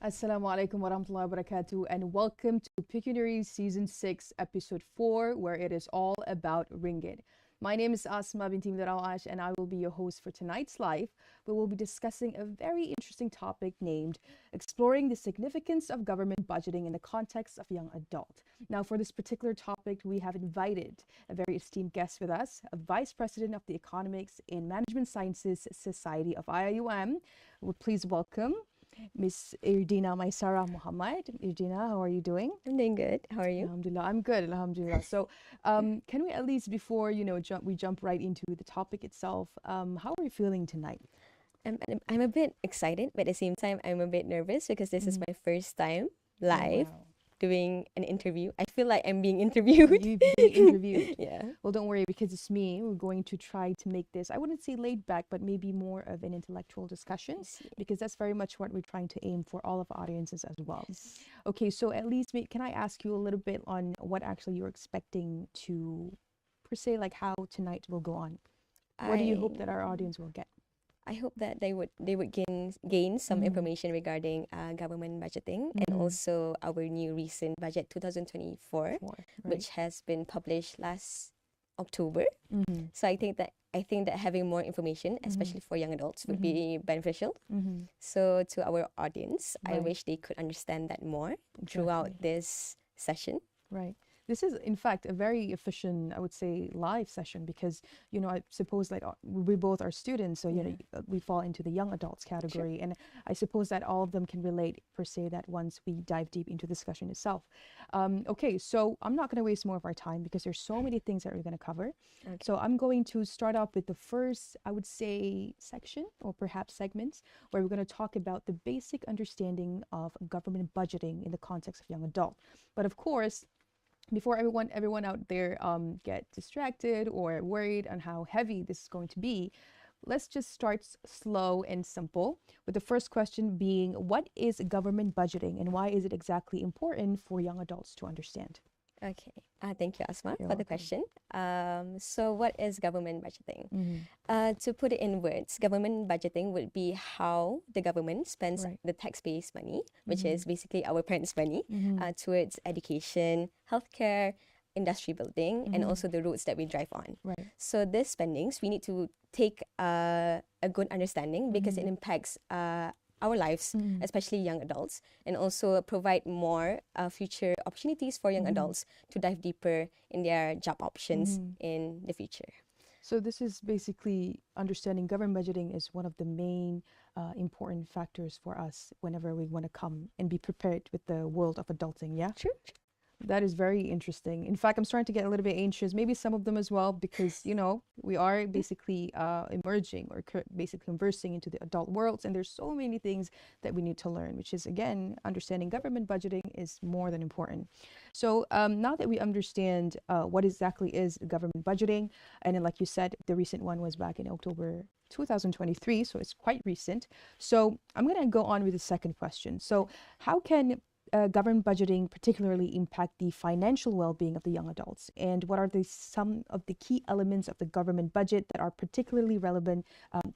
Assalamualaikum warahmatullahi wabarakatuh, and welcome to Pecuniary Season 6, Episode 4, where it is all about Ringgit. My name is Asma binti Mdarawash, and I will be your host for tonight's live. We will be discussing a very interesting topic named Exploring the Significance of Government Budgeting in the Context of Young Adult. Now, for this particular topic, we have invited a very esteemed guest with us, a Vice President of the Economics and Management Sciences Society of IIUM. We'll please welcome Miss Erdina Mysarah Muhamad. Erdina, how are you doing? I'm doing good. How are you? Alhamdulillah, I'm good. Alhamdulillah. So, can we at least, before we jump right into the topic itself, how are you feeling tonight? I'm a bit excited, but at the same time, I'm a bit nervous because this is my first time live doing an interview. I feel like I'm being interviewed. You're being interviewed. Yeah. Well, don't worry, because it's me. We're going to try to make this, I wouldn't say laid back, but maybe more of an intellectual discussion, because that's very much what we're trying to aim for all of our audiences as well. Yes. Okay, so at least, can I ask you a little bit on what actually you're expecting to, per se, like how tonight will go on? What do you hope that our audience will get? I hope that they would gain some information regarding government budgeting and also our new recent budget 2024, which has been published last October. So I think that having more information, especially for young adults, would be beneficial. So to our audience, I wish they could understand that more throughout this session. Right. This is, in fact, a very efficient, I would say, live session because, I suppose like we both are students, so, we fall into the young adults category. And I suppose that all of them can relate, per se, that once we dive deep into the discussion itself. Okay, so I'm not going to waste more of our time because there's so many things that we're going to cover. Okay. So I'm going to start off with the first, I would say, section or perhaps segments where we're going to talk about the basic understanding of government budgeting in the context of young adult. But of course, before everyone out there get distracted or worried on how heavy this is going to be, let's just start slow and simple with the first question being, what is government budgeting and why is it exactly important for young adults to understand? Okay. Thank you, Asma, for the question. So what is government budgeting? To put it in words, government budgeting would be how the government spends the taxpayers' money, which is basically our parents' money, towards education, healthcare, industry building, and also the roads that we drive on. So these spendings, we need to take a good understanding because it impacts our lives, especially young adults, and also provide more future opportunities for young adults to dive deeper in their job options in the future. So this is basically understanding government budgeting is one of the main important factors for us whenever we want to come and be prepared with the world of adulting, yeah? True. That is very interesting. In fact, I'm starting to get a little bit anxious, maybe some of them as well, because, we are basically emerging or basically conversing into the adult worlds. And there's so many things that we need to learn, which is, again, understanding government budgeting is more than important. So now that we understand what exactly is government budgeting, and then, like you said, the recent one was back in October 2023, so it's quite recent. So I'm going to go on with the second question. So how can government budgeting particularly impact the financial well-being of the young adults? And what are some of the key elements of the government budget that are particularly relevant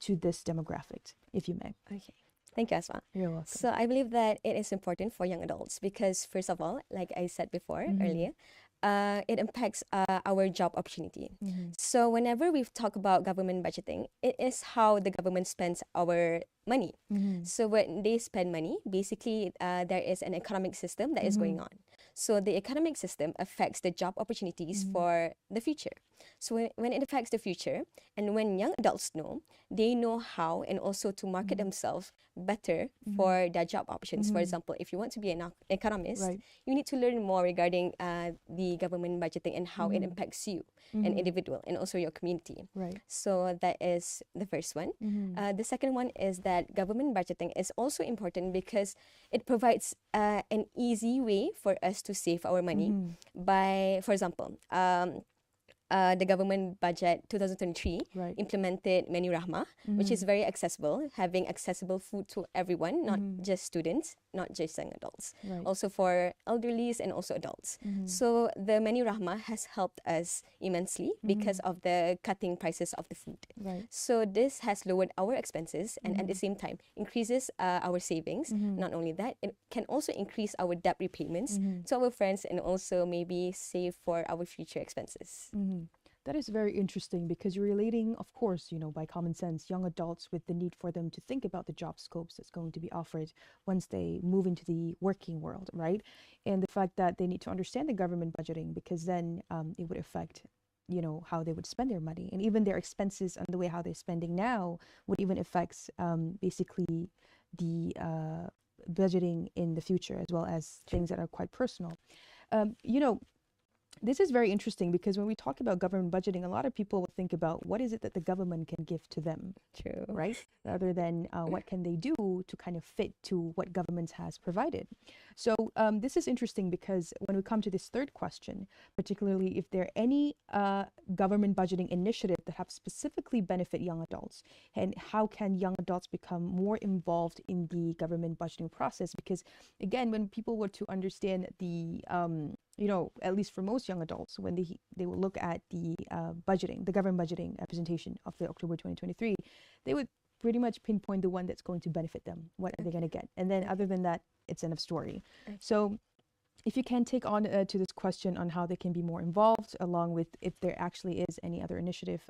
to this demographic, if you may? Okay. Thank you, Asma. You're welcome. So I believe that it is important for young adults because, first of all, like I said before earlier, it impacts our job opportunity. So whenever we talk about government budgeting, it is how the government spends our money. So when they spend money, basically there is an economic system that is going on. So the economic system affects the job opportunities for the future. So when it affects the future, and when young adults know, they know how and also to market themselves better for their job options. For example, if you want to be an economist, you need to learn more regarding the government budgeting and how it impacts you, an individual, and also your community. So that is the first one. The second one is that government budgeting is also important because it provides an easy way for us to save our money by, for example, the government budget 2023 Right. implemented Menu Rahmah, which is very accessible, having accessible food to everyone, not just students, not just young adults, Right. also for elderlies and also adults. So the Menu Rahmah has helped us immensely because of the cutting prices of the food. Right. So this has lowered our expenses and at the same time increases our savings. Not only that, it can also increase our debt repayments to our friends and also maybe save for our future expenses. That is very interesting because you're relating, of course, by common sense, young adults with the need for them to think about the job scopes that's going to be offered once they move into the working world, right? And the fact that they need to understand the government budgeting because then it would affect, how they would spend their money. And even their expenses and the way how they're spending now would even affect basically the budgeting in the future as well as things that are quite personal. You know, this is very interesting because when we talk about government budgeting, a lot of people will think about what is it that the government can give to them, True. right? Rather than what can they do to kind of fit to what government has provided. So this is interesting because when we come to this third question, particularly if there are any government budgeting initiatives that have specifically benefit young adults, and how can young adults become more involved in the government budgeting process? Because again, when people were to understand the at least for most young adults, when they will look at the budgeting, the government budgeting presentation of the October 2023, they would pretty much pinpoint the one that's going to benefit them. What are they going to get? And then other than that, it's end of story. So if you can take on to this question on how they can be more involved, along with if there actually is any other initiative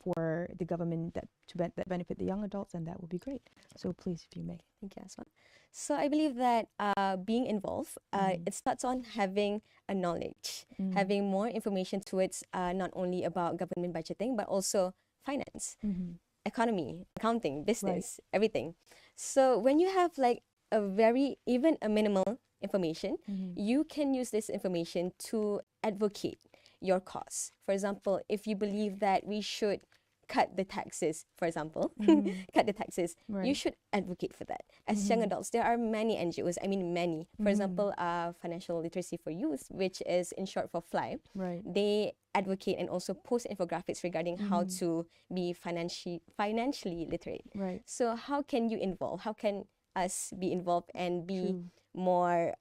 for the government that benefit the young adults, then that would be great. So please, if you may. Thank you, Asma. So I believe that being involved, it starts on having a knowledge, having more information towards not only about government budgeting, but also finance, economy, accounting, business, everything. So when you have like even a minimal information, you can use this information to advocate your cause. For example, if you believe that we should cut the taxes, for example, cut the taxes, you should advocate for that. As young adults, there are many NGOs, many. For example, Financial Literacy for Youth, which is in short for FLY, they advocate and also post infographics regarding how to be financially literate. So how can you involve? How can us be involved and be more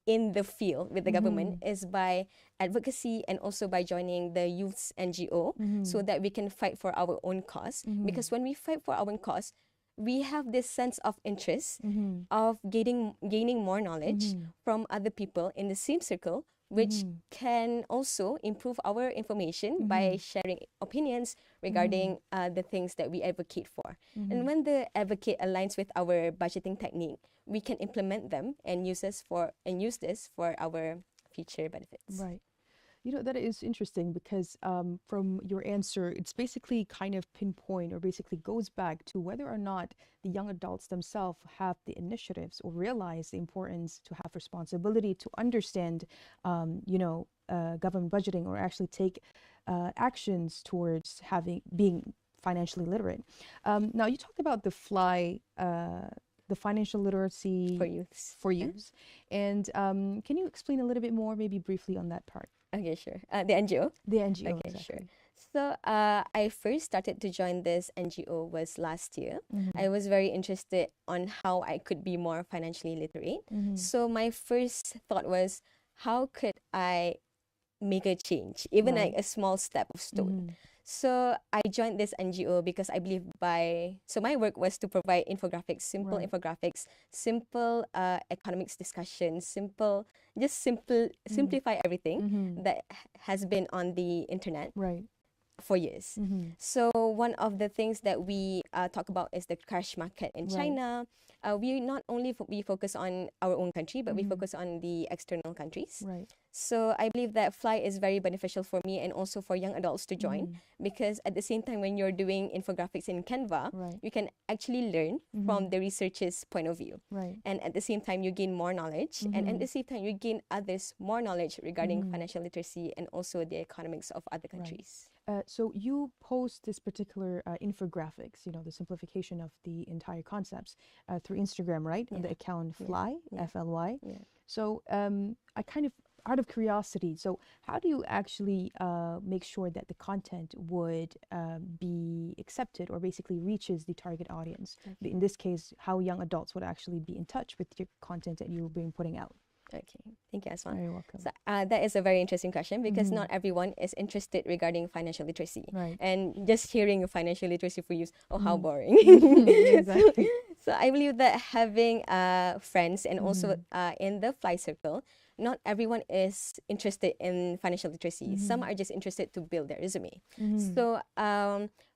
in the field with the government is by advocacy and also by joining the youth's NGO so that we can fight for our own cause. Because when we fight for our own cause, we have this sense of interest of gaining more knowledge from other people in the same circle, which can also improve our information by sharing opinions regarding the things that we advocate for. And when the advocate aligns with our budgeting technique, we can implement them and use this for our future benefits. Right. That is interesting because from your answer, it's basically kind of pinpoint or basically goes back to whether or not the young adults themselves have the initiatives or realize the importance to have responsibility to understand, government budgeting or actually take actions towards being financially literate. Now, you talked about the FLY, the financial literacy for youths. And can you explain a little bit more, maybe briefly on that part? Okay, sure. The NGO? The NGO, okay, exactly. Sure. So I first started to join this NGO was last year. I was very interested on how I could be more financially literate. So my first thought was, how could I make a change, even like a small step of stone? So I joined this NGO because I believe so my work was to provide infographics, simple infographics, simple economics discussions, simplify everything that has been on the internet for years. So one of the things that we talk about is the crash market in China. We not only we focus on our own country, but we focus on the external countries. So I believe that FLY is very beneficial for me and also for young adults to join because at the same time when you're doing infographics in Canva, you can actually learn from the researcher's point of view. And at the same time, you gain more knowledge and at the same time, you gain others more knowledge regarding financial literacy and also the economics of other countries. So you post this particular infographics, the simplification of the entire concepts through Instagram, right? On the account FLY, FLY. So I kind of out of curiosity, so how do you actually make sure that the content would be accepted or basically reaches the target audience? In this case, how young adults would actually be in touch with your content that you've been putting out? Okay, thank you, Asma. Very welcome. So, that is a very interesting question because not everyone is interested regarding financial literacy. Right. And just hearing financial literacy for you, how boring. Exactly. So I believe that having friends and also in the fly circle, not everyone is interested in financial literacy. Some are just interested to build their resume. So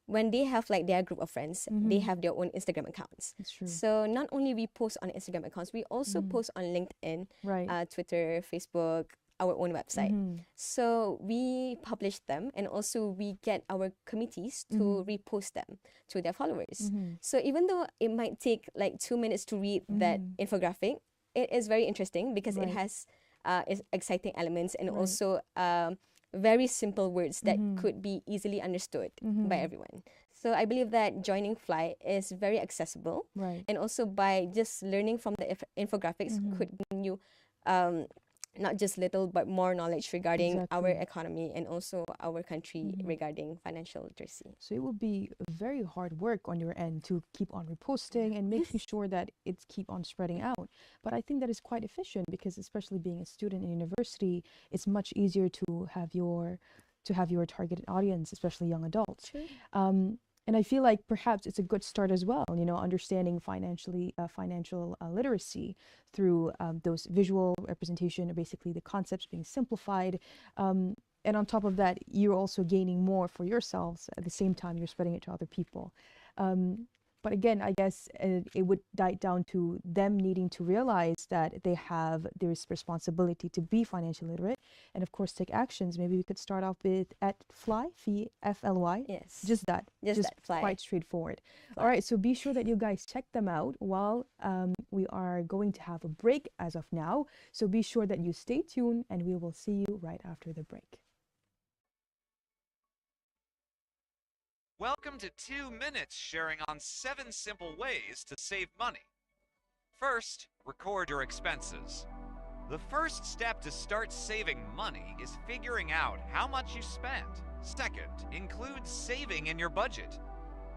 when they have like their group of friends, they have their own Instagram accounts. That's true. So not only we post on Instagram accounts, we also post on LinkedIn, Right. Twitter, Facebook, our own website. So we publish them and also we get our committees to repost them to their followers. So even though it might take like 2 minutes to read that infographic, it is very interesting because it has exciting elements and also very simple words that could be easily understood by everyone. So I believe that joining Fly is very accessible. Right. And also by just learning from the infographics could give you not just little but more knowledge regarding our economy and also our country regarding financial literacy. So it will be very hard work on your end to keep on reposting and making sure that it's keep on spreading out. But I think that is quite efficient because especially being a student in university, it's much easier to have your targeted audience, especially young adults. True. And I feel like perhaps it's a good start as well, understanding financial literacy through those visual representation, or basically the concepts being simplified. And on top of that, you're also gaining more for yourselves at the same time you're spreading it to other people. But again, I guess it would die down to them needing to realize that they have this responsibility to be financially literate and, of course, take actions. Maybe we could start off with at Fly, F-L-Y. Yes. Just that. Just that, Fly. Quite straightforward. Fly. All right, so be sure that you guys check them out while we are going to have a break as of now. So be sure that you stay tuned and we will see you right after the break. Welcome to 2 Minutes, sharing on 7 simple ways to save money. First, record your expenses. The first step to start saving money is figuring out how much you spend. Second, include saving in your budget.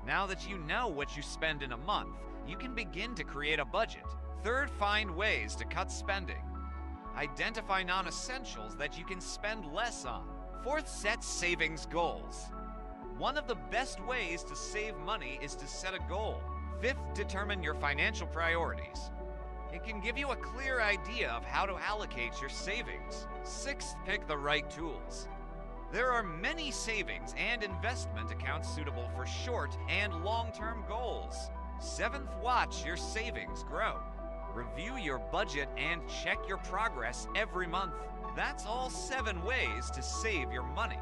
Now that you know what you spend in a month, you can begin to create a budget. Third, find ways to cut spending. Identify non-essentials that you can spend less on. Fourth, set savings goals. One of the best ways to save money is to set a goal. Fifth, determine your financial priorities. It can give you a clear idea of how to allocate your savings. Sixth, pick the right tools. There are many savings and investment accounts suitable for short and long-term goals. Seventh, watch your savings grow. Review your budget and check your progress every month. That's all 7 ways to save your money.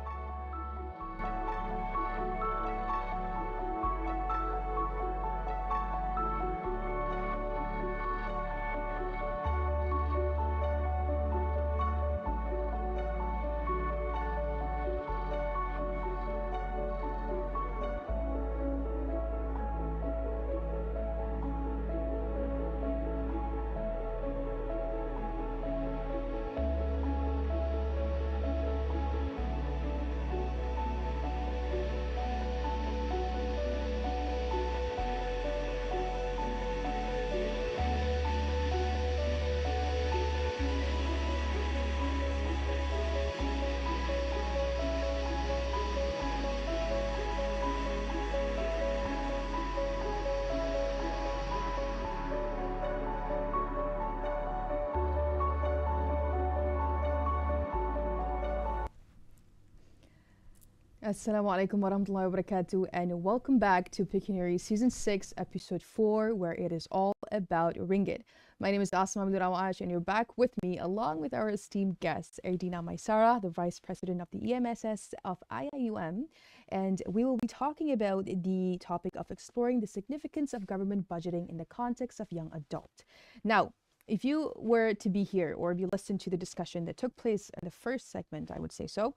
Assalamualaikum warahmatullahi wabarakatuh, and welcome back to Pecuniary Season 6, Episode 4, where it is all about Ringgit. My name is Assalamualaikum Muhamad, and you're back with me along with our esteemed guests, Erdina Mysarah, the Vice President of the EMSS of IIUM, and we will be talking about the topic of exploring the significance of government budgeting in the context of young adult. Now, if you were to be here or if you listened to the discussion that took place in the first segment, I would say so,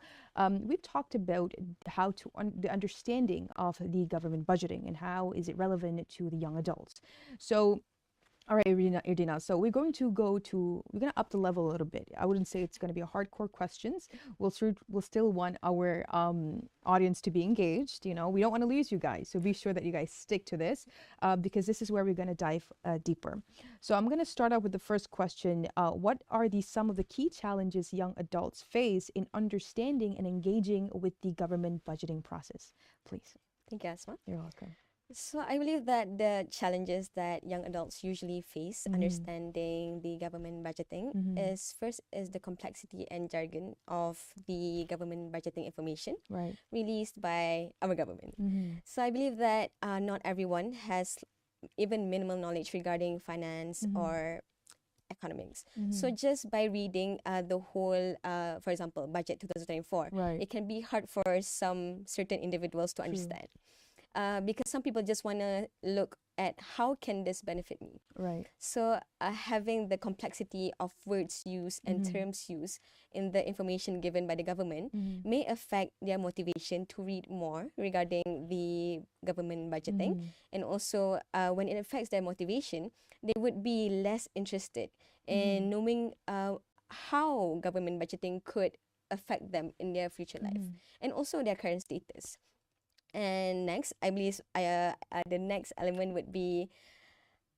we've talked about how to the understanding of the government budgeting and how is it relevant to the young adults. So All right, Erdina. So we're going to up the level a little bit. I wouldn't say it's going to be a hardcore questions. We'll still want our audience to be engaged. You know, we don't want to lose you guys. So be sure that you guys stick to this because this is where we're going to dive deeper. So I'm going to start out with the first question. What are some of the key challenges young adults face in understanding and engaging with the government budgeting process? Please. Thank you, Asma. You're welcome. So I believe that the challenges that young adults usually face understanding the government budgeting is the complexity and jargon of the government budgeting information released by our government. So I believe that not everyone has even minimal knowledge regarding finance or economics. So just by reading the whole, for example, budget 2024, it can be hard for some certain individuals to understand. Because some people just want to look at how can this benefit me. So having the complexity of words used and terms used in the information given by the government may affect their motivation to read more regarding the government budgeting. And also when it affects their motivation, they would be less interested in knowing how government budgeting could affect them in their future life and also their current status. And next, I believe the next element would be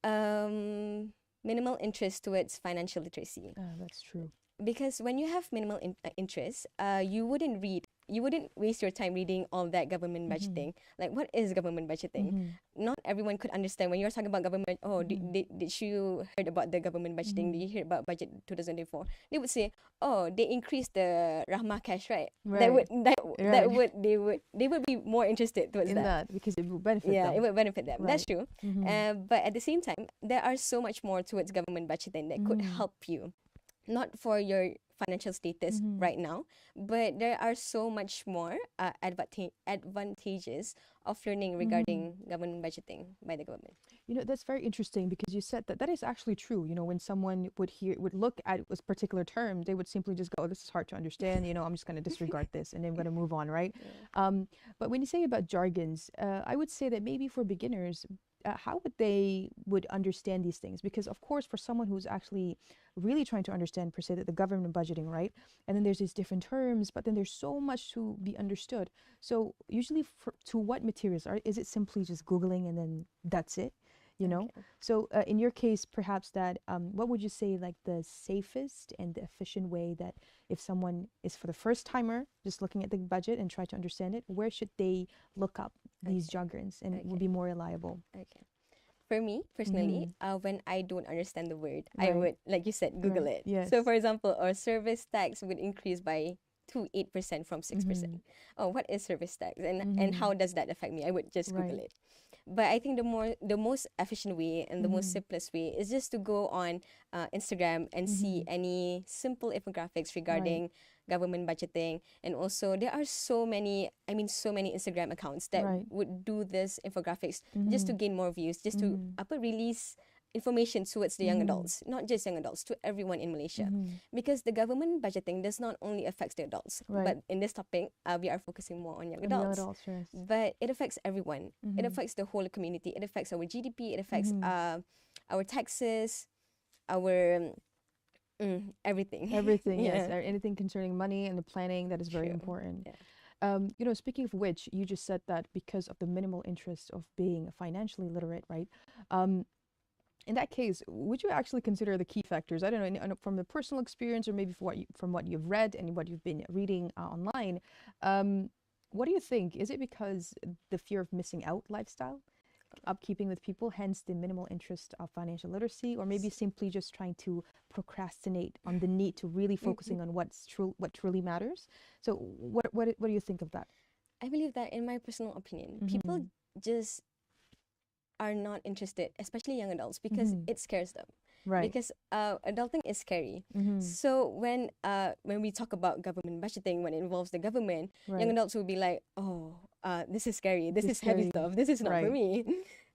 minimal interest towards financial literacy. That's true. Because when you have minimal interest, you wouldn't waste your time reading all that government budgeting. Like, what is government budgeting? Not everyone could understand when you're talking about government. Oh, did you heard about the government budgeting? Did you hear about budget 2024? They would say, oh, they increased the Rahmah cash, right? They would be more interested towards that because it would benefit them. Yeah, it would benefit them. That's true. But at the same time, there are so much more towards government budgeting that could help you. Not for your financial status right now, but there are so much more advantages of learning regarding government budgeting by the government. You know, that's very interesting because you said that is actually true. You know, when someone would look at a particular term, they would simply just go, oh, this is hard to understand. You know, I'm just going to disregard this and then I'm going to move on, right? But when you say about jargons, I would say that maybe for beginners, how would understand these things? Because of course, for someone who's actually really trying to understand per se that the government budgeting, right? And then there's these different terms, but then there's so much to be understood. So usually to what materials is it simply just Googling and then that's it? You know? So in your case, perhaps that, what would you say like the safest and the efficient way that if someone is for the first timer, just looking at the budget and try to understand it, where should they look up these jargons and it will be more reliable? For me, personally, when I don't understand the word, I would, like you said, Google it. So for example, our service tax would increase by 8% from 6%. Oh, what is service tax? And how does that affect me? I would just Google it. But I think the most efficient way and the most simplest way is just to go on Instagram and see any simple infographics regarding government budgeting. And also there are so many Instagram accounts that would do this infographics just to gain more views, just to release information towards the young adults, not just young adults, to everyone in Malaysia. Because the government budgeting does not only affect the adults, but in this topic, we are focusing more on young adults. But it affects everyone. It affects the whole community. It affects our GDP. It affects our taxes, our everything. Yes. Anything concerning money and the planning, that is very important. You know, speaking of which, you just said that because of the minimal interest of being financially literate, right? In that case, would you actually consider the key factors? I don't know, from the personal experience or maybe from what you've read and what you've been reading online, what do you think? Is it because the fear of missing out lifestyle, upkeeping with people, hence the minimal interest of financial literacy, or maybe simply just trying to procrastinate on the need to really focusing on what truly matters? So what do you think of that? I believe that, in my personal opinion, people just are not interested, especially young adults, because it scares them. Because adulting is scary. So when we talk about government budgeting, when it involves the government, young adults will be like, oh, this is scary. This is heavy stuff. This is not for me.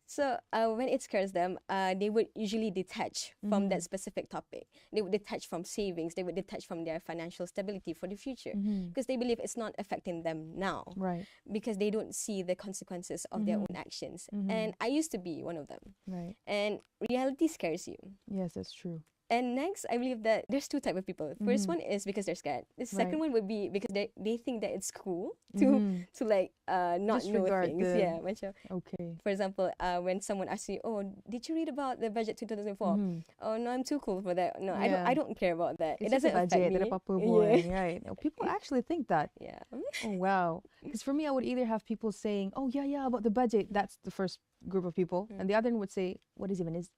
So when it scares them, they would usually detach from that specific topic. They would detach from savings. They would detach from their financial stability for the future because they believe it's not affecting them now. Right. Because they don't see the consequences of their own actions. And I used to be one of them. Right. And reality scares you. Yes, that's true. And next, I believe that there's two types of people. First one is because they're scared. The second one would be because they think that it's cool to like not know Disregard things. the- Yeah, macam, Okay. for example, when someone asks you, "Oh, did you read about the budget 2004?" Oh no, I'm too cool for that. No, Yeah. I don't care about that. It's It doesn't just a affect budget, me. apa-apa Yeah. boy, right? No, people actually think that. Yeah. Oh wow. Because for me, I would either have people saying, "Oh yeah, about the budget." That's the first group of people, and the other one would say, what even is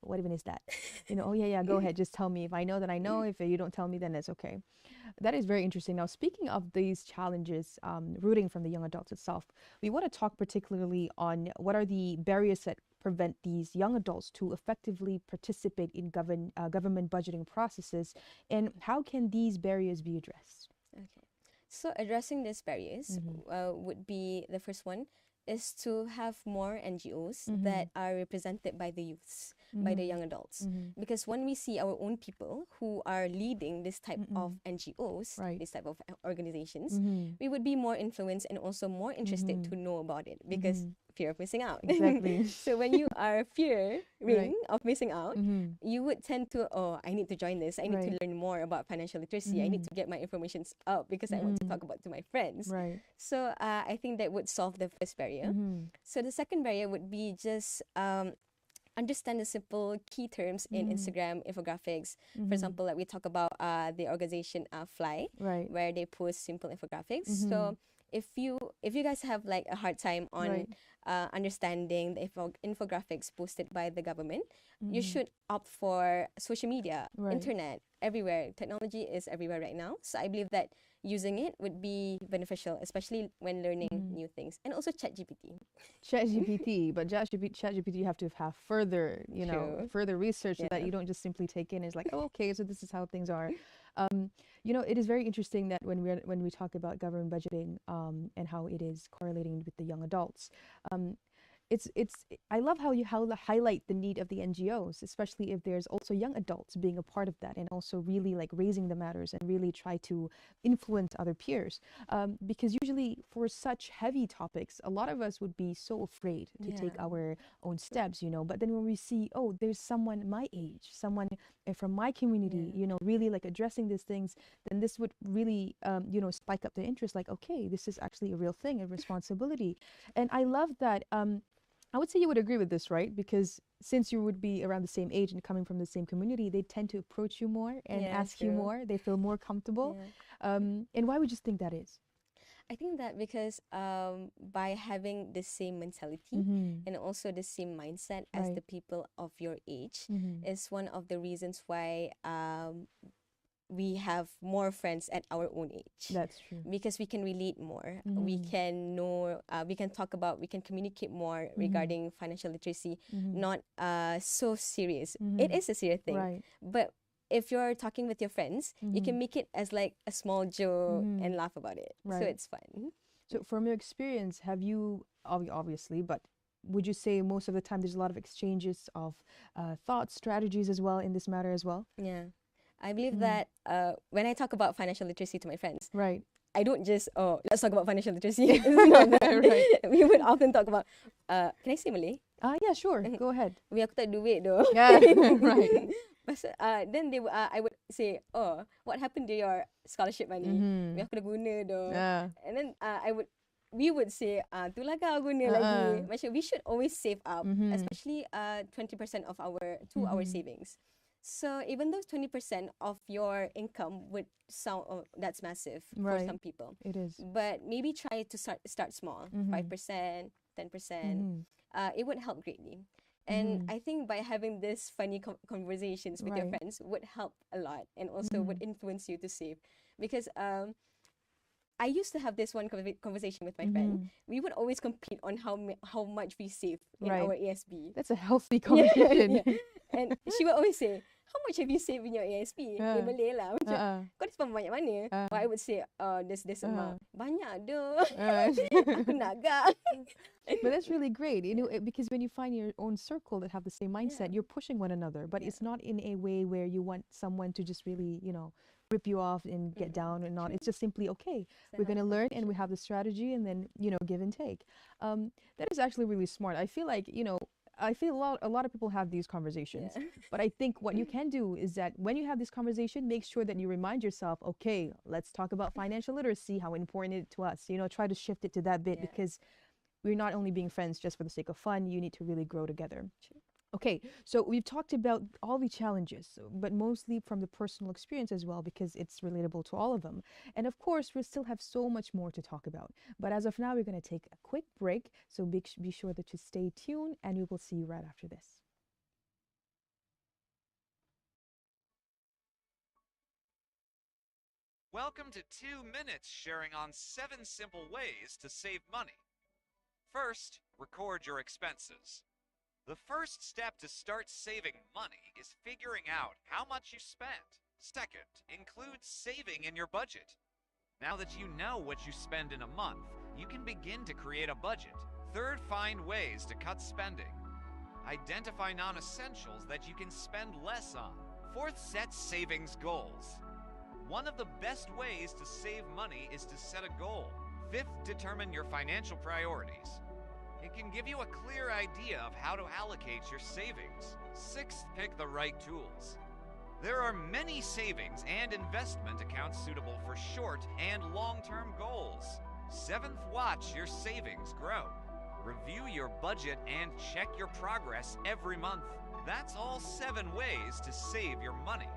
that? Oh yeah, go ahead, just tell me. If I know, then I know. If you don't tell me, then it's okay. That is very interesting. Now, speaking of these challenges, rooting from the young adults itself, we want to talk particularly on what are the barriers that prevent these young adults to effectively participate in government budgeting processes, and how can these barriers be addressed? Okay. So addressing these barriers would be the first one is to have more NGOs that are represented by the youths, by the young adults. Because when we see our own people who are leading this type of NGOs, Right. this type of organizations, we would be more influenced and also more interested to know about it because fear of missing out. Exactly. So when you are fearing Right. of missing out, you would tend to, I need to join this. I need to Right. learn more about financial literacy. I need to get my information up because I want to talk about to my friends. Right. So I think that would solve the first barrier. So the second barrier would be just understand the simple key terms in Instagram infographics. For example, like we talk about the organization Fly, Right. where they post simple infographics. So if you guys have like a hard time on Right. understanding the infographics posted by the government, you should opt for social media, Right. internet, everywhere. Technology is everywhere right now. So I believe that using it would be beneficial, especially when learning new things. And also ChatGPT. ChatGPT, but ChatGPT you have to have further, True. further research so that Yeah. you don't just simply take in. It's like, oh, okay, so this is how things are. It is very interesting that when we talk about government budgeting and how it is correlating with the young adults, I love how you highlight the need of the NGOs, especially if there's also young adults being a part of that and also really like raising the matters and really try to influence other peers. Because usually for such heavy topics, a lot of us would be so afraid to take Yeah. our own steps, But then when we see, oh, there's someone my age, someone from my community, really like addressing these things, then this would really, spike up the interest. Like, okay, this is actually a real thing, a responsibility. And I love that. I would say you would agree with this, right? Because since you would be around the same age and coming from the same community, they tend to approach you more and Yeah, ask you true. more. They feel more comfortable. Yeah. And why would you think that is? I think that because by having the same mentality and also the same mindset as Right. the people of your age is one of the reasons why we have more friends at our own age. That's true. Because we can relate more. We can know, we can talk about, we can communicate more regarding financial literacy, not so serious. It is a serious thing. Right. But if you're talking with your friends, you can make it as like a small joke and laugh about it. So Right. it's fun. So from your experience, have you, obviously, but would you say most of the time there's a lot of exchanges of thoughts, strategies as well in this matter as well? Yeah. I believe that when I talk about financial literacy to my friends, Right. I don't just, let's talk about financial literacy. It's not that. Right. We would often talk about, can I say Malay? Yeah, sure. Go ahead. We aku tak ada duit though. Yeah, right. Then I would say, what happened to your scholarship money? We aku dah guna though. Yeah. And then we would say, tu lah kau guna lagi. Macam we should always save up, especially 20% of our savings. So even though 20% of your income would sound, that's massive for Right. some people. It is. But maybe try to start small, 5%, 10%. It would help greatly. And I think by having this funny conversations with your Right. friends would help a lot and also would influence you to save. Because I used to have this one conversation with my friend. We would always compete on how much we save in Right. our ASB. That's a healthy competition. Yeah. And she would always say, how much have you saved in your ASP? In Malay lah. Macam, kau dah spend banyak mana? Or I would say, this amount. Banyak dah. Aku nak agak. But that's really great, you know, because when you find your own circle that have the same mindset, you're pushing one another, but it's not in a way where you want someone to just really, you know, rip you off and get down and not. It's just simply, okay, we're going to learn and we have the strategy and then, you know, give and take. That is actually really smart. I feel like, you know, I feel a lot of people have these conversations, but I think what you can do is that when you have this conversation, make sure that you remind yourself, okay, let's talk about financial literacy, how important it is to us, you know, try to shift it to that bit because we're not only being friends just for the sake of fun, you need to really grow together. Okay, so we've talked about all the challenges, but mostly from the personal experience as well, because it's relatable to all of them. And of course, we still have so much more to talk about. But as of now, we're going to take a quick break. So be sure to stay tuned, and we will see you right after this. Welcome to 2 Minutes, sharing on 7 simple ways to save money. First, record your expenses. The first step to start saving money is figuring out how much you spent. Second, include saving in your budget. Now that you know what you spend in a month, you can begin to create a budget. Third, find ways to cut spending. Identify non-essentials that you can spend less on. Fourth, set savings goals. One of the best ways to save money is to set a goal. Fifth, determine your financial priorities. It can give you a clear idea of how to allocate your savings. Sixth, pick the right tools. There are many savings and investment accounts suitable for short and long-term goals. Seventh, watch your savings grow. Review your budget and check your progress every month. That's all 7 ways to save your money.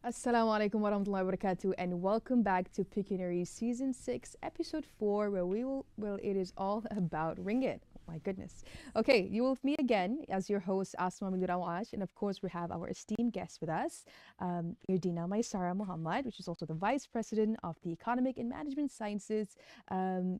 Assalamualaikum warahmatullahi wabarakatuh, and welcome back to Pecuniary Season 6, Episode 4, where it is all about Ringgit. Oh my goodness. Okay, you with me again as your host, Assalamualaikum, and of course we have our esteemed guest with us, Erdina Mysarah Muhamad, which is also the Vice President of the Economic and Management Sciences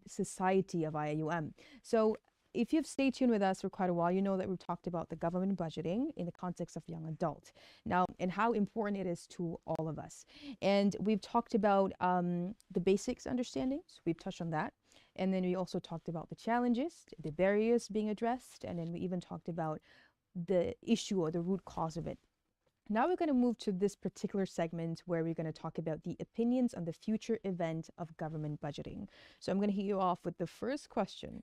Society of IAUM. So if you've stayed tuned with us for quite a while, you know that we've talked about the government budgeting in the context of young adult now and how important it is to all of us. And we've talked about the basics understandings. We've touched on that. And then we also talked about the challenges, the barriers being addressed. And then we even talked about the issue or the root cause of it. Now we're going to move to this particular segment where we're going to talk about the opinions on the future event of government budgeting. So I'm going to hit you off with the first question.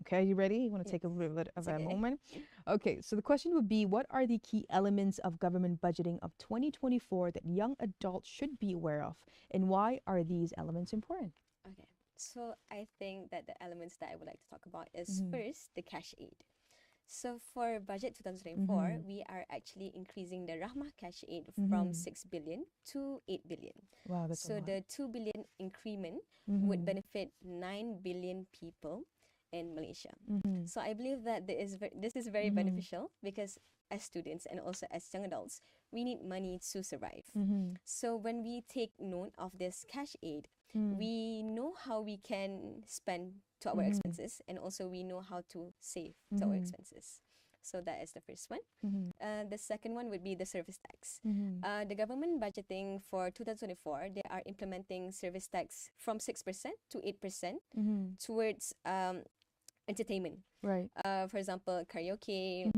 Okay, are you ready? You want to take a little bit of a moment? Okay, so the question would be, what are the key elements of government budgeting of 2024 that young adults should be aware of? And why are these elements important? Okay, so I think that the elements that I would like to talk about is first, the cash aid. So for budget 2024, we are actually increasing the Rahmah cash aid from 6 billion to 8 billion. Wow, that's a lot. So the 2 billion increment would benefit 9 billion people in Malaysia. So I believe that this is very beneficial because as students and also as young adults, we need money to survive. So when we take note of this cash aid, we know how we can spend to our expenses, and also we know how to save to our expenses. So that is the first one. The second one would be the service tax. The government budgeting for 2024, they are implementing service tax from 6% to 8% towards entertainment. Right. For example, karaoke,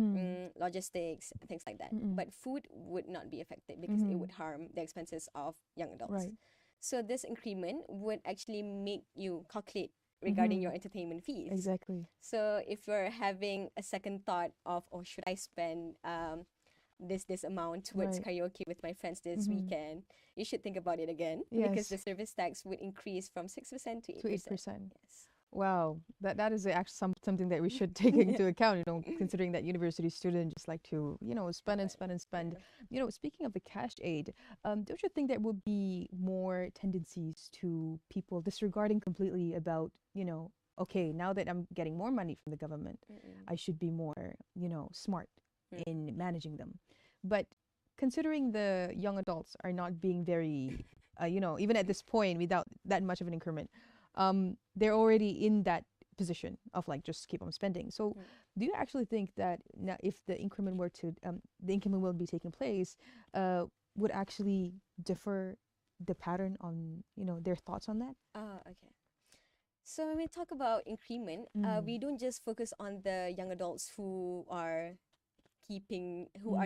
logistics, things like that. But food would not be affected because it would harm the expenses of young adults. Right. So this increment would actually make you calculate regarding your entertainment fees. Exactly. So if you're having a second thought of, oh, should I spend this amount towards Right. karaoke with my friends this weekend, you should think about it again, because the Yes. service tax would increase from 6% to 8%. To 8%. Yes. Wow, that is actually something that we should take into account, you know, considering that university students just like to, you know, spend and spend and spend. You know, speaking of the cash aid, don't you think there will be more tendencies to people disregarding completely about, you know, okay, now that I'm getting more money from the government, I should be more, you know, smart in managing them. But considering the young adults are not being very, you know, even at this point without that much of an increment, they're already in that position of like just keep on spending. So do you actually think that now if the increment were to the increment will be taking place, would actually differ the pattern on, you know, their thoughts on that? Okay. So when we talk about increment, we don't just focus on the young adults who are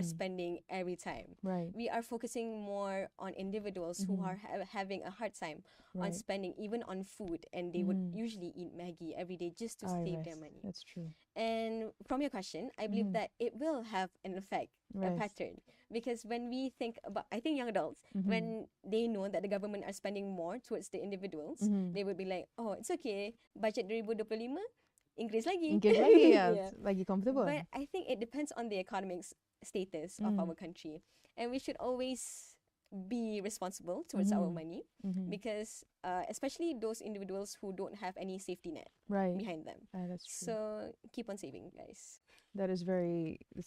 spending every time. Right. We are focusing more on individuals who are having a hard time on spending even on food, and they would usually eat Maggie every day just to save their money. That's true. And from your question, I believe that it will have an effect, a pattern, because when we think about, I think young adults, when they know that the government are spending more towards the individuals, they would be like, oh, it's okay, budget 2025 increase lagi. Lagi comfortable. But I think it depends on the economic status of our country, and we should always be responsible towards our money, because especially those individuals who don't have any safety net behind them. That's true. So keep on saving, guys. That's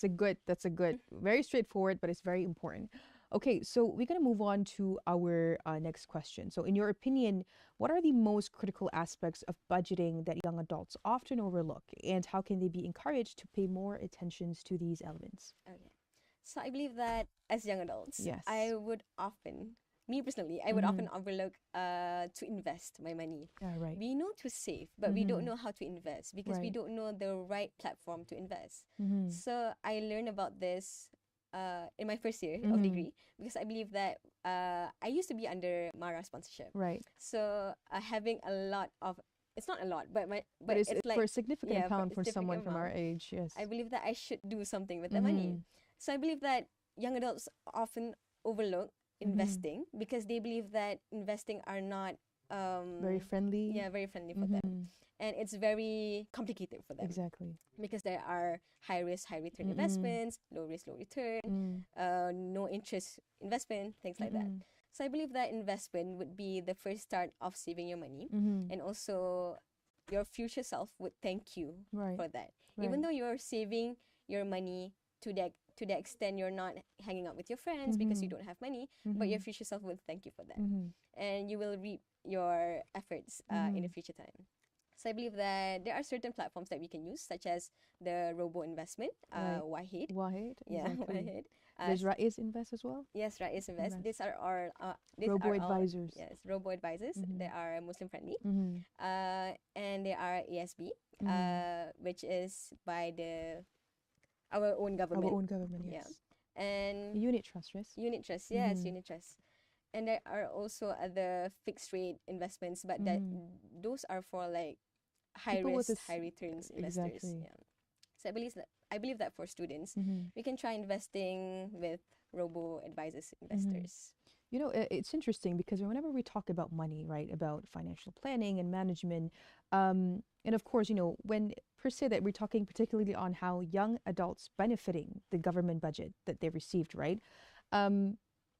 a good, very straightforward, but it's very important. Okay, so we're going to move on to our next question. So in your opinion, what are the most critical aspects of budgeting that young adults often overlook, and how can they be encouraged to pay more attention to these elements? Okay. So I believe that as young adults, Yes. I would often overlook to invest my money. Right. We know to save, but we don't know how to invest because we don't know the right platform to invest. So I learned about this in my first year of degree, because I believe that I used to be under Mara sponsorship. Right. So having a lot of, it's not a lot, but it's like, for a significant amount for significant someone from our amount, age. Yes. I believe that I should do something with the money. So I believe that young adults often overlook investing because they believe that investing are not very friendly. Yeah, very friendly for them. And it's very complicated for them. Exactly. Because there are high risk, high return investments, low risk, low return, no interest investment, things like that. So I believe that investment would be the first start of saving your money, and also your future self would thank you for that. Even though you're saving your money to the extent you're not hanging out with your friends because you don't have money, but your future self will thank you for that, and you will reap your efforts in the future time. So I believe that there are certain platforms that we can use, such as the robo investment, Wahid. Yeah, Exactly. Wahid. There's Raiz Invest as well. Yes, Raiz Invest. These are our robo advisors. Yes, robo advisors. They are Muslim friendly, and they are ESB, which is by our own government. Our own government, yes. Yeah. And unit trust, yes. Unit trust, yes, unit trust. And there are also other fixed rate investments, but those are for like high risk, high returns investors. Exactly. Yeah. So I believe that for students, we can try investing with robo advisors investors. You know, it's interesting because whenever we talk about money, right, about financial planning and management, and of course, you know, when per se that we're talking particularly on how young adults benefiting the government budget that they received, right?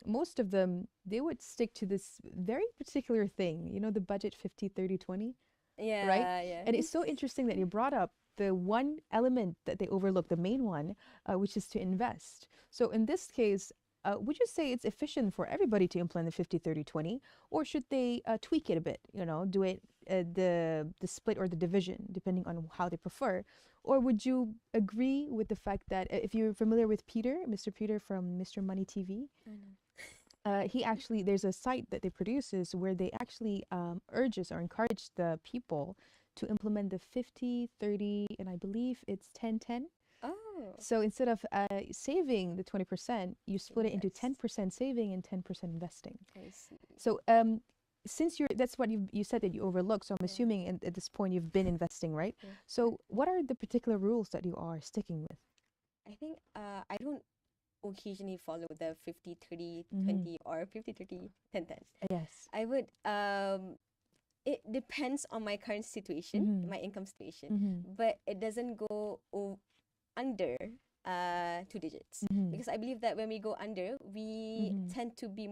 Most of them, they would stick to this very particular thing, you know, the budget 50, 30, 20. Yeah, right? yeah. And it's so interesting that you brought up the one element that they overlook, the main one, which is to invest. So in this case, would you say it's efficient for everybody to implement the 50, 30, 20, or should they tweak it a bit, you know, do it the split or the division, depending on how they prefer? Or would you agree with the fact that if you're familiar with Peter, Mr. Peter from Mr. Money TV, he actually, there's a site that they produces where they actually urges or encourage the people to implement the 50, 30, and I believe it's 10-10. Oh, So instead of saving the 20%, you split it into invest. 10% saving and 10% investing. I see. So since that's what you said that you overlooked, so I'm Yeah. assuming at this point you've been investing, right? Yeah. So what are the particular rules that you are sticking with? I think I don't occasionally follow the 50 30 Mhm. 20 or 50 30 10 10. Yes. I would it depends on my current situation, Mhm. my income situation, Mhm. but it doesn't go under 2 digits, Mhm. because I believe that when we go under, we Mhm. tend to be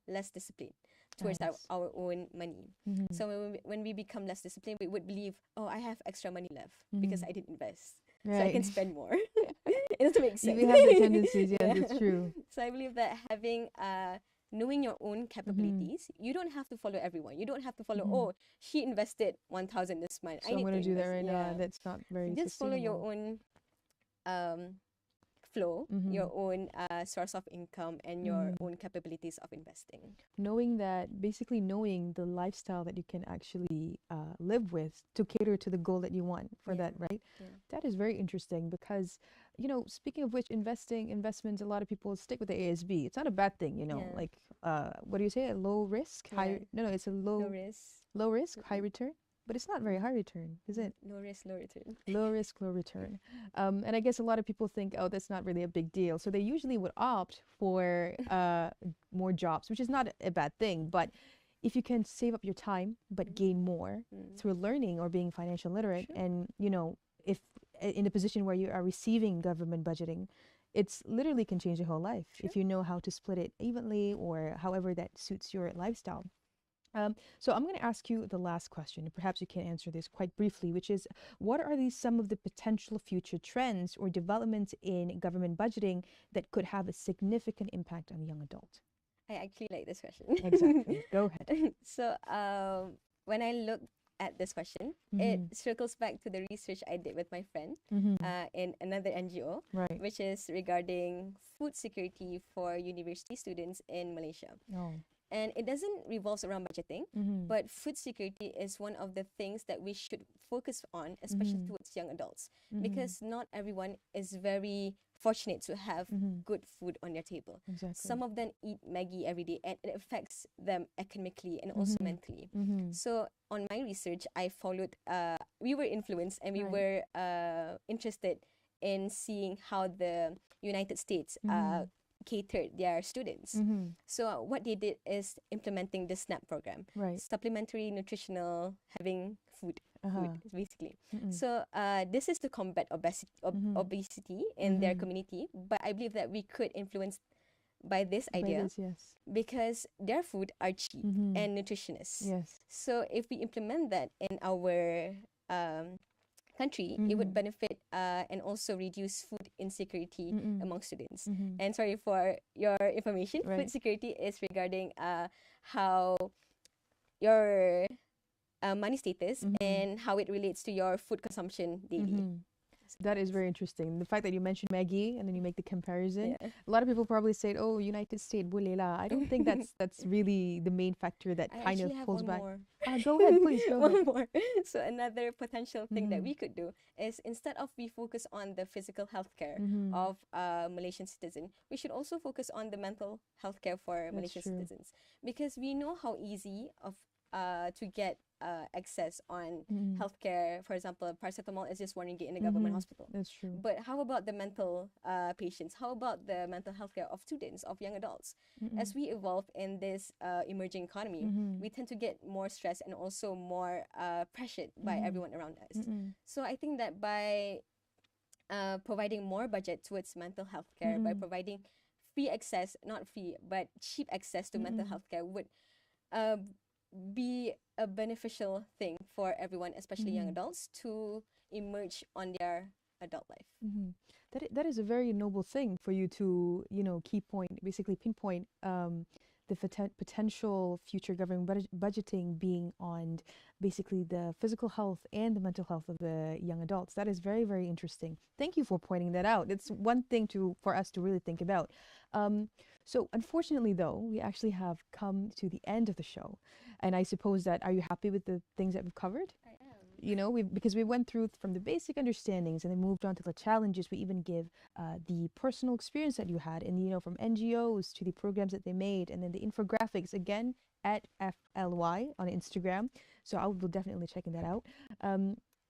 less disciplined towards Yes. our own money. Mhm. So when we become less disciplined, we would believe, oh, I have extra money left because Mhm. I didn't invest, so I Right. can spend more. It doesn't make sense. We have the tendencies, yes, Yeah. it's true. So I believe that having knowing your own Mhm. capabilities, you don't have to follow everyone. You don't have to follow, Mhm. oh, she invested 1,000 this month, So I I'm need to gonna do that invest. right now. Yeah. That's not very Just follow your sustainable. own flow, Mhm. your own source of income, and your Mhm. own capabilities of investing. Knowing that, basically knowing the lifestyle that you can actually live with to cater to the goal that you want for Yeah. that, right? Yeah. That is very interesting because, speaking of which, investments, a lot of people stick with the ASB. It's not a bad thing, Yeah. like, what do you say? A low risk, Yeah. high, no, it's a No low, risk. low risk, high Mm-mm. return, but it's not very high return, is it? No risk, no return. Low risk, low return. And I guess a lot of people think, oh, that's not really a big deal. So they usually would opt for more jobs, which is not a bad thing. But if you can save up your time but gain more Mm. through learning or being financial literate, Sure. and if in a position where you are receiving government budgeting, it's literally can change your whole life Sure. if you know how to split it evenly or however that suits your lifestyle. So I'm going to ask you the last question, and perhaps you can answer this quite briefly, which is, what are some of the potential future trends or developments in government budgeting that could have a significant impact on young adults? I actually like this question. Exactly. Go ahead. So, when I look at this question, it Mhm. circles back to the research I did with my friend Mhm. in another NGO, Right. which is regarding food security for university students in Malaysia. Oh. And it doesn't revolve around budgeting, Mhm. but food security is one of the things that we should focus on, especially Mhm. towards young adults, Mhm. because not everyone is very fortunate to have Mhm. good food on their table. Exactly. Some of them eat Maggie every day, and it affects them academically and also Mhm. mentally. Mhm. So on my research, I followed. We were influenced, and we Right. were interested in seeing how the United States Mhm. catered their students. Mhm. So what they did is implementing the SNAP program, Right. supplementary nutritional having food, Uh-huh. basically. Mm-mm. So this is to combat Mhm. obesity in their Mhm. community. But I believe that we could influence by this By idea this, yes. because their food are cheap Mhm. and nutritious. Yes. So if we implement that in our country, it would Mhm. benefit and also reduce food insecurity Mm-mm. among students. Mhm. And sorry for your information, Right. food security is regarding how your money status Mhm. and how it relates to your food consumption daily. Mhm. That is very interesting. The fact that you mentioned Maggie and then you make the comparison. Yeah. A lot of people probably say, "Oh, United States, boleh lah." I don't think that's really the main factor that I kind of actually have pulls one back. more. Go ahead, please go One ahead. more. So another potential thing that Mhm. we could do is, instead of we focus on the physical healthcare Mhm. of Malaysian citizen, we should also focus on the mental healthcare for That's Malaysian true. citizens, because we know how easy of to get access on Mhm. healthcare. For example, paracetamol is just Ringgit in a government Mhm. hospital. That's true. But how about the mental patients? How about the mental health care of students, of young adults? Mm-mm. As we evolve in this emerging economy, Mhm. we tend to get more stressed and also more pressured by Mhm. everyone around us. Mm-mm. So I think that by providing more budget towards mental health care, by Mm-mm. providing free access, not free, but cheap access to mental Mm-mm. health care would uh, be a beneficial thing for everyone, especially young Mhm. adults, to emerge on their adult life. Mhm. That is a very noble thing for you to, basically pinpoint the potential future government budgeting being on basically the physical health and the mental health of the young adults. That is very, very interesting. Thank you for pointing that out. It's one thing for us to really think about. So unfortunately, though, we actually have come to the end of the show, and I suppose that, are you happy with the things that we've covered? I am. you know, because we went through from the basic understandings and then moved on to the challenges. We even give the personal experience that you had, and you know, from NGOs to the programs that they made, and then the infographics again at FLY on Instagram. So I will be definitely checking that out.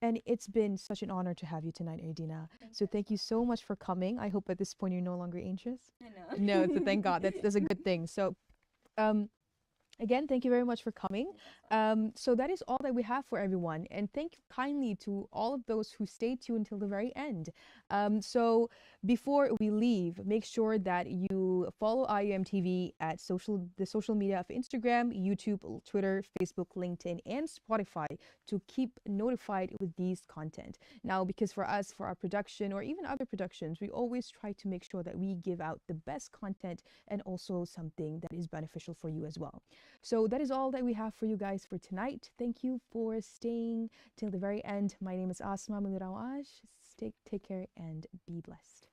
And it's been such an honor to have you tonight, Erdina. So thank you so much for coming. I hope at this point you're no longer anxious. No, so thank God. That's a good thing. So again, thank you very much for coming. So that is all that we have for everyone. And thank you kindly to all of those who stayed tuned until the very end. So before we leave, make sure that you follow IUM TV at the social media of Instagram, YouTube, Twitter, Facebook, LinkedIn, and Spotify to keep notified with these content. Now, because for us, for our production or even other productions, we always try to make sure that we give out the best content and also something that is beneficial for you as well. So that is all that we have for you guys for tonight. Thank you for staying till the very end. My name is Asma Munirawash. Take care and be blessed.